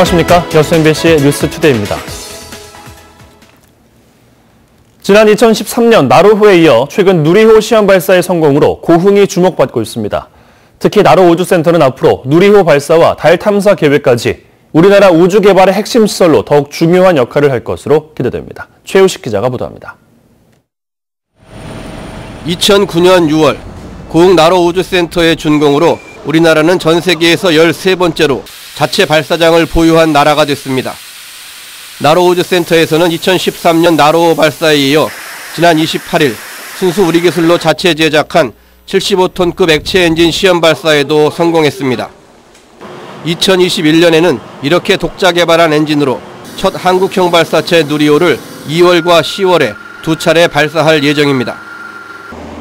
안녕하십니까. 여수 MBC의 뉴스투데이입니다. 지난 2013년 나로호에 이어 최근 누리호 시험 발사의 성공으로 고흥이 주목받고 있습니다. 특히 나로 우주센터는 앞으로 누리호 발사와 달 탐사 계획까지 우리나라 우주 개발의 핵심 시설로 더욱 중요한 역할을 할 것으로 기대됩니다. 최우식 기자가 보도합니다. 2009년 6월 고흥 나로 우주센터의 준공으로 우리나라는 전 세계에서 13번째로 자체 발사장을 보유한 나라가 됐습니다. 나로 우주센터에서는 2013년 나로 발사에 이어 지난 28일 순수 우리 기술로 자체 제작한 75톤급 액체 엔진 시험 발사에도 성공했습니다. 2021년에는 이렇게 독자 개발한 엔진으로 첫 한국형 발사체 누리호를 2월과 10월에 두 차례 발사할 예정입니다.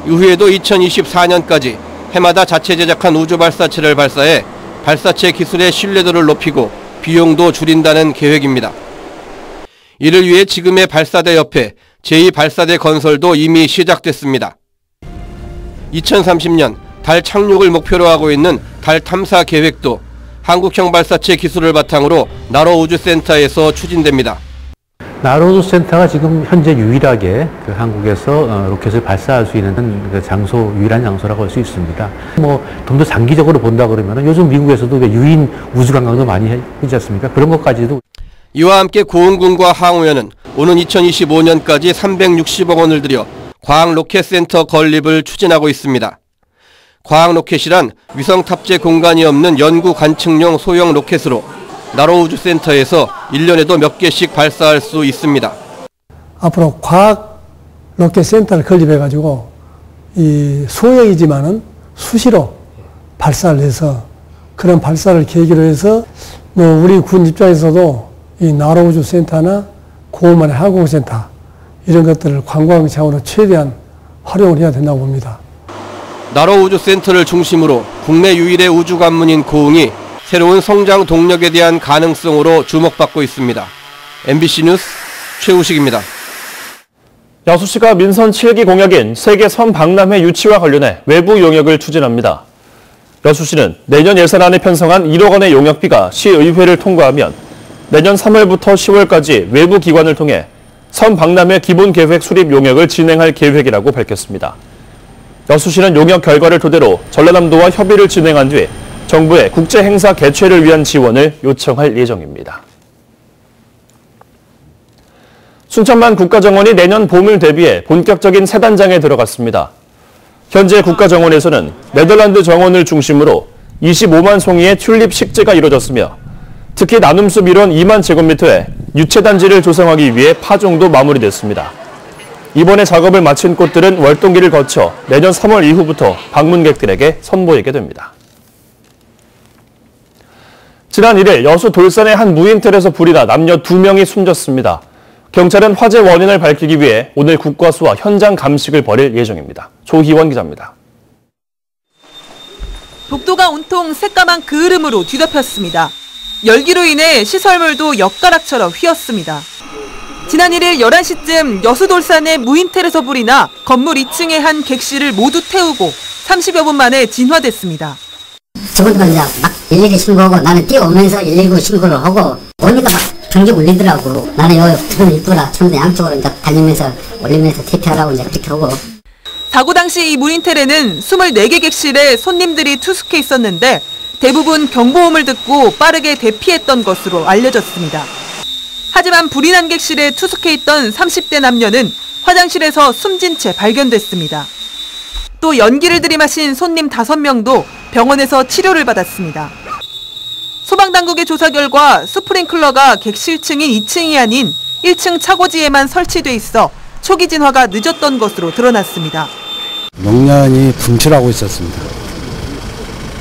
이후에도 2024년까지 해마다 자체 제작한 우주 발사체를 발사해 발사체 기술의 신뢰도를 높이고 비용도 줄인다는 계획입니다. 이를 위해 지금의 발사대 옆에 제2발사대 건설도 이미 시작됐습니다. 2030년 달 착륙을 목표로 하고 있는 달 탐사 계획도 한국형 발사체 기술을 바탕으로 나로 우주센터에서 추진됩니다. 나로 우주센터가 지금 현재 유일하게 한국에서 로켓을 발사할 수 있는 유일한 장소라고 할 수 있습니다. 좀 더 장기적으로 본다 그러면 요즘 미국에서도 유인 우주 관광도 많이 하지 않습니까? 그런 것까지도. 이와 함께 고흥군과 항우연은 오는 2025년까지 360억 원을 들여 과학로켓센터 건립을 추진하고 있습니다. 과학로켓이란 위성 탑재 공간이 없는 연구 관측용 소형 로켓으로 나로 우주센터에서 1년에도 몇 개씩 발사할 수 있습니다. 앞으로 과학로켓센터를 건립해가지고 이 소형이지만은 수시로 발사를 해서 그런 발사를 계기로 해서 우리 군 입장에서도 이 나로 우주센터나 고흥만의 항공센터 이런 것들을 관광 차원으로 최대한 활용을 해야 된다고 봅니다. 나로 우주센터를 중심으로 국내 유일의 우주 관문인 고흥이 새로운 성장 동력에 대한 가능성으로 주목받고 있습니다. MBC 뉴스 최우식입니다. 여수시가 민선 7기 공약인 세계 선박람회 유치와 관련해 외부 용역을 추진합니다. 여수시는 내년 예산안에 편성한 1억 원의 용역비가 시의회를 통과하면 내년 3월부터 10월까지 외부 기관을 통해 선박람회 기본계획 수립 용역을 진행할 계획이라고 밝혔습니다. 여수시는 용역 결과를 토대로 전라남도와 협의를 진행한 뒤 정부에 국제행사 개최를 위한 지원을 요청할 예정입니다. 순천만 국가정원이 내년 봄을 대비해 본격적인 새 단장에 들어갔습니다. 현재 국가정원에서는 네덜란드 정원을 중심으로 25만 송이의 튤립 식재가 이루어졌으며 특히 나눔숲 일원 2만 제곱미터에 유채단지를 조성하기 위해 파종도 마무리됐습니다. 이번에 작업을 마친 꽃들은 월동기를 거쳐 내년 3월 이후부터 방문객들에게 선보이게 됩니다. 지난 1일 여수 돌산의 한 무인텔에서 불이 나 남녀 2명이 숨졌습니다. 경찰은 화재 원인을 밝히기 위해 오늘 국과수와 현장 감식을 벌일 예정입니다. 조희원 기자입니다. 복도가 온통 새까만 그을음으로 뒤덮였습니다. 열기로 인해 시설물도 엿가락처럼 휘었습니다. 지난 1일 11시쯤 여수 돌산의 무인텔에서 불이 나 건물 2층의 한 객실을 모두 태우고 30여 분 만에 진화됐습니다. 직원들 이제 막 112 신고하고 나는 뛰어오면서 119 신고를 하고 오니까 막 경기 울리더라고. 나는 여기 두분 이쁘라 전부 양쪽으로 이제 달리면서 올리면서 TP하라고 이제 그렇게 하고. 사고 당시 이 무인텔에는 24개 객실에 손님들이 투숙해 있었는데 대부분 경보음을 듣고 빠르게 대피했던 것으로 알려졌습니다. 하지만 불이 난 객실에 투숙해 있던 30대 남녀는 화장실에서 숨진 채 발견됐습니다. 또 연기를 들이마신 손님 5명도 병원에서 치료를 받았습니다. 소방당국의 조사 결과 스프링클러가 객실층인 2층이 아닌 1층 차고지에만 설치돼 있어 초기 진화가 늦었던 것으로 드러났습니다. 목련이 분출하고 있었습니다.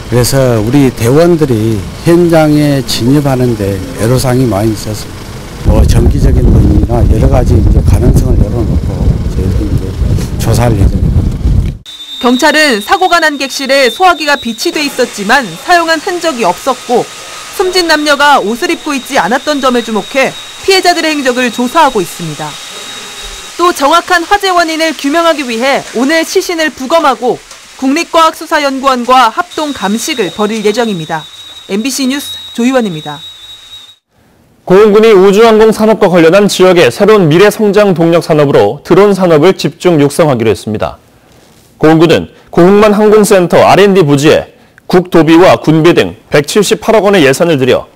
그래서 우리 대원들이 현장에 진입하는데 애로사항이 많이 있었습니다. 정기적인 원인이나 여러 가지 가능성을 열어놓고 저희들이 조사할 예정입니다. 경찰은 사고가 난 객실에 소화기가 비치돼 있었지만 사용한 흔적이 없었고 숨진 남녀가 옷을 입고 있지 않았던 점에 주목해 피해자들의 행적을 조사하고 있습니다. 또 정확한 화재 원인을 규명하기 위해 오늘 시신을 부검하고 국립과학수사연구원과 합동 감식을 벌일 예정입니다. MBC 뉴스 조희원입니다. 고흥군이 우주항공 산업과 관련한 지역의 새로운 미래 성장 동력 산업으로 드론 산업을 집중 육성하기로 했습니다. 고흥군은 고흥만 항공센터 R&D 부지에 국도비와 군비 등 178억 원의 예산을 들여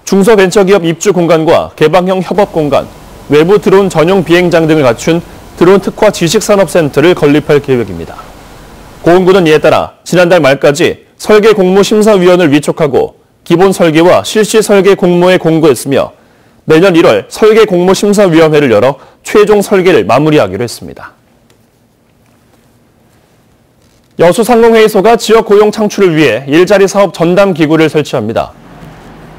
중소벤처기업 입주 공간과 개방형 협업 공간, 외부 드론 전용 비행장 등을 갖춘 드론 특화 지식산업센터를 건립할 계획입니다. 고흥군은 이에 따라 지난달 말까지 설계 공모 심사위원을 위촉하고 기본 설계와 실시 설계 공모에 공고했으며 내년 1월 설계 공모 심사위원회를 열어 최종 설계를 마무리하기로 했습니다. 여수상공회의소가 지역 고용 창출을 위해 일자리 사업 전담 기구를 설치합니다.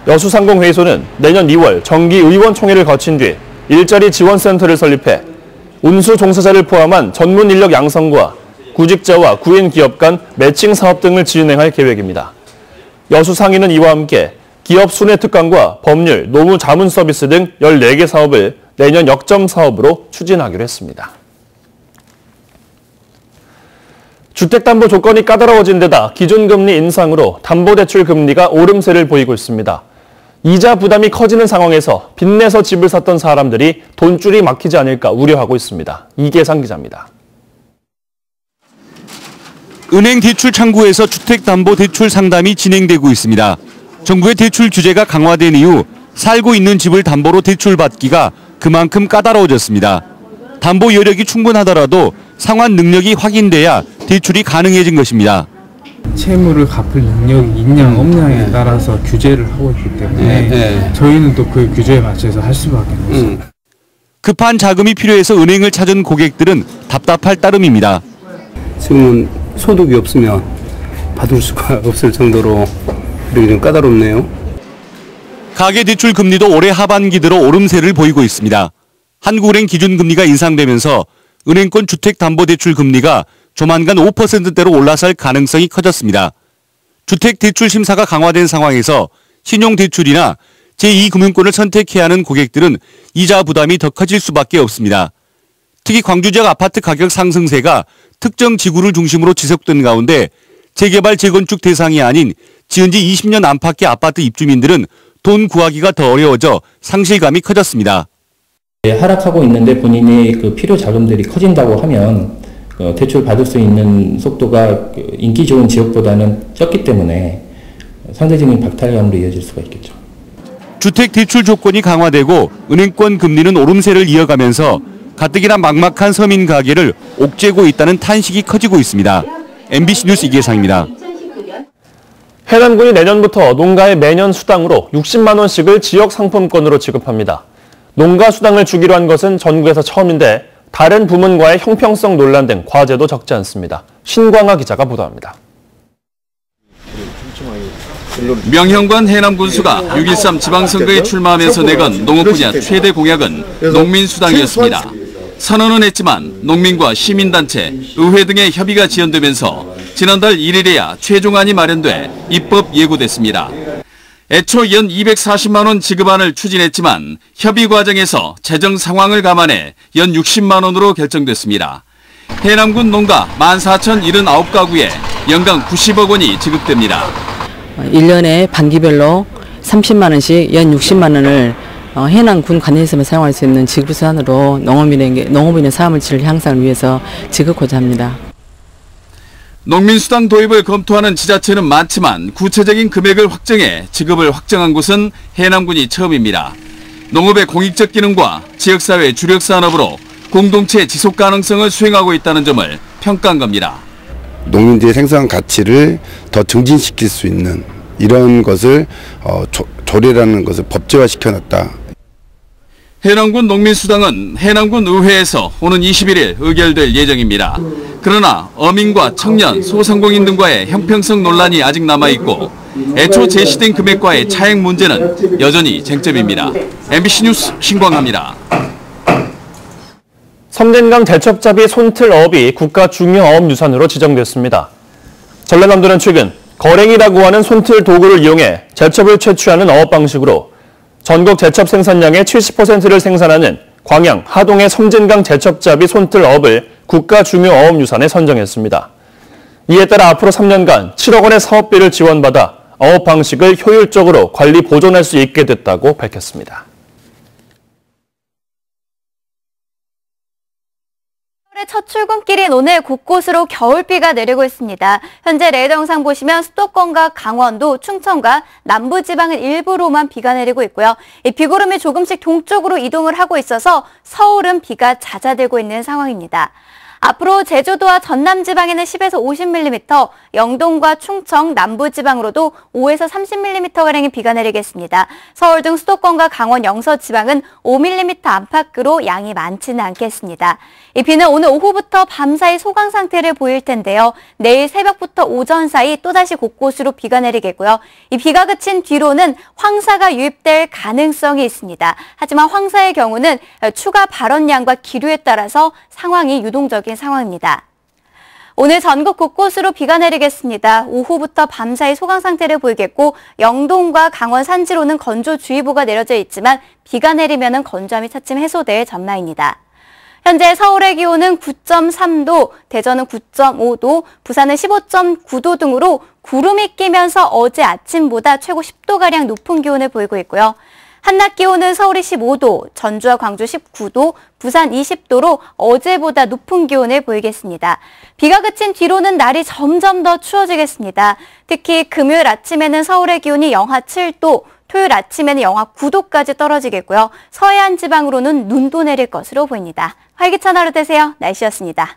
여수상공회의소는 내년 2월 정기의원총회를 거친 뒤 일자리 지원센터를 설립해 운수 종사자를 포함한 전문 인력 양성과 구직자와 구인 기업 간 매칭 사업 등을 진행할 계획입니다. 여수상인은 이와 함께 기업 순회 특강과 법률, 노무 자문 서비스 등 14개 사업을 내년 역점 사업으로 추진하기로 했습니다. 주택담보 조건이 까다로워진 데다 기준금리 인상으로 담보대출 금리가 오름세를 보이고 있습니다. 이자 부담이 커지는 상황에서 빚내서 집을 샀던 사람들이 돈줄이 막히지 않을까 우려하고 있습니다. 이계상 기자입니다. 은행 대출 창구에서 주택담보대출 상담이 진행되고 있습니다. 정부의 대출 규제가 강화된 이후 살고 있는 집을 담보로 대출받기가 그만큼 까다로워졌습니다. 담보 여력이 충분하더라도 상환 능력이 확인돼야 대출이 가능해진 것입니다. 채무를 갚을 능력이 있냐 없냐에 따라서 규제를 하고 있기 때문에 저희는 또 그 규제에 맞춰서 할 수밖에 없습니다. 급한 자금이 필요해서 은행을 찾은 고객들은 답답할 따름입니다. 지금은 소득이 없으면 받을 수가 없을 정도로 이렇게 좀 까다롭네요. 가계대출 금리도 올해 하반기 들어 오름세를 보이고 있습니다. 한국은행 기준금리가 인상되면서 은행권 주택담보대출 금리가 조만간 5%대로 올라설 가능성이 커졌습니다. 주택대출 심사가 강화된 상황에서 신용대출이나 제2금융권을 선택해야 하는 고객들은 이자 부담이 더 커질 수밖에 없습니다. 특히 광주 지역 아파트 가격 상승세가 특정 지구를 중심으로 지속된 가운데 재개발 재건축 대상이 아닌 지은 지 20년 안팎의 아파트 입주민들은 돈 구하기가 더 어려워져 상실감이 커졌습니다. 하락하고 있는데 본인이 그 필요 자금들이 커진다고 하면 대출 받을 수 있는 속도가 인기 좋은 지역보다는 적기 때문에 상대적인 박탈감으로 이어질 수가 있겠죠. 주택 대출 조건이 강화되고 은행권 금리는 오름세를 이어가면서 가뜩이나 막막한 서민 가계를 옥죄고 있다는 탄식이 커지고 있습니다. MBC 뉴스 이계상입니다. 해남군이 내년부터 농가에 매년 수당으로 60만 원씩을 지역 상품권으로 지급합니다. 농가 수당을 주기로 한 것은 전국에서 처음인데 다른 부문과의 형평성 논란 등 과제도 적지 않습니다. 신광하 기자가 보도합니다. 명형관 해남군수가 6.13 지방선거에 출마하면서 내건 농업 분야 최대 공약은 농민수당이었습니다. 선언은 했지만 농민과 시민단체, 의회 등의 협의가 지연되면서 지난달 1일에야 최종안이 마련돼 입법 예고됐습니다. 애초 연 240만 원 지급안을 추진했지만 협의 과정에서 재정 상황을 감안해 연 60만 원으로 결정됐습니다. 해남군 농가 14,079가구에 연간 90억 원이 지급됩니다. 1년에 반기별로 30만 원씩 연 60만 원을 해남군 관내에서만 사용할 수 있는 지급수단으로 농업인의 삶의 질 향상을 위해서 지급하고자 합니다. 농민수당 도입을 검토하는 지자체는 많지만 구체적인 금액을 확정해 지급을 확정한 곳은 해남군이 처음입니다. 농업의 공익적 기능과 지역사회 주력 산업으로 공동체 지속 가능성을 수행하고 있다는 점을 평가한 겁니다. 농민들의 생산 가치를 더 증진시킬 수 있는 이런 것을 조례라는 것을 법제화시켜놨다. 해남군 농민수당은 해남군 의회에서 오는 21일 의결될 예정입니다. 그러나 어민과 청년, 소상공인 등과의 형평성 논란이 아직 남아있고 애초 제시된 금액과의 차액 문제는 여전히 쟁점입니다. MBC 뉴스 신광하입니다. 섬진강 제첩잡이 손틀어업이 국가 중요어업유산으로 지정됐습니다. 전라남도는 최근 거랭이라고 하는 손틀 도구를 이용해 제첩을 채취하는 어업 방식으로 전국 제첩 생산량의 70%를 생산하는 광양, 하동의 섬진강 제첩잡이 손틀어업을 국가 중요어업유산에 선정했습니다. 이에 따라 앞으로 3년간 7억 원의 사업비를 지원받아 어업 방식을 효율적으로 관리 보존할 수 있게 됐다고 밝혔습니다. 첫 출근길인 오늘 곳곳으로 겨울비가 내리고 있습니다. 현재 레이더 영상 보시면 수도권과 강원도, 충청과 남부지방은 일부로만 비가 내리고 있고요. 이 비구름이 조금씩 동쪽으로 이동을 하고 있어서 서울은 비가 잦아들고 있는 상황입니다. 앞으로 제주도와 전남지방에는 10에서 50mm, 영동과 충청, 남부지방으로도 5에서 30mm가량의 비가 내리겠습니다. 서울 등 수도권과 강원, 영서지방은 5mm 안팎으로 양이 많지는 않겠습니다. 이 비는 오늘 오후부터 밤사이 소강 상태를 보일 텐데요. 내일 새벽부터 오전 사이 또다시 곳곳으로 비가 내리겠고요. 이 비가 그친 뒤로는 황사가 유입될 가능성이 있습니다. 하지만 황사의 경우는 추가 발원량과 기류에 따라서 상황이 유동적인 상황입니다. 오늘 전국 곳곳으로 비가 내리겠습니다. 오후부터 밤사이 소강 상태를 보이겠고 영동과 강원 산지로는 건조주의보가 내려져 있지만 비가 내리면 건조함이 차츰 해소될 전망입니다. 현재 서울의 기온은 9.3도, 대전은 9.5도, 부산은 15.9도 등으로 구름이 끼면서 어제 아침보다 최고 10도가량 높은 기온을 보이고 있고요. 한낮 기온은 서울이 15도, 전주와 광주 19도, 부산 20도로 어제보다 높은 기온을 보이겠습니다. 비가 그친 뒤로는 날이 점점 더 추워지겠습니다. 특히 금요일 아침에는 서울의 기온이 영하 7도, 토요일 아침에는 영하 9도까지 떨어지겠고요. 서해안 지방으로는 눈도 내릴 것으로 보입니다. 활기찬 하루 되세요. 날씨였습니다.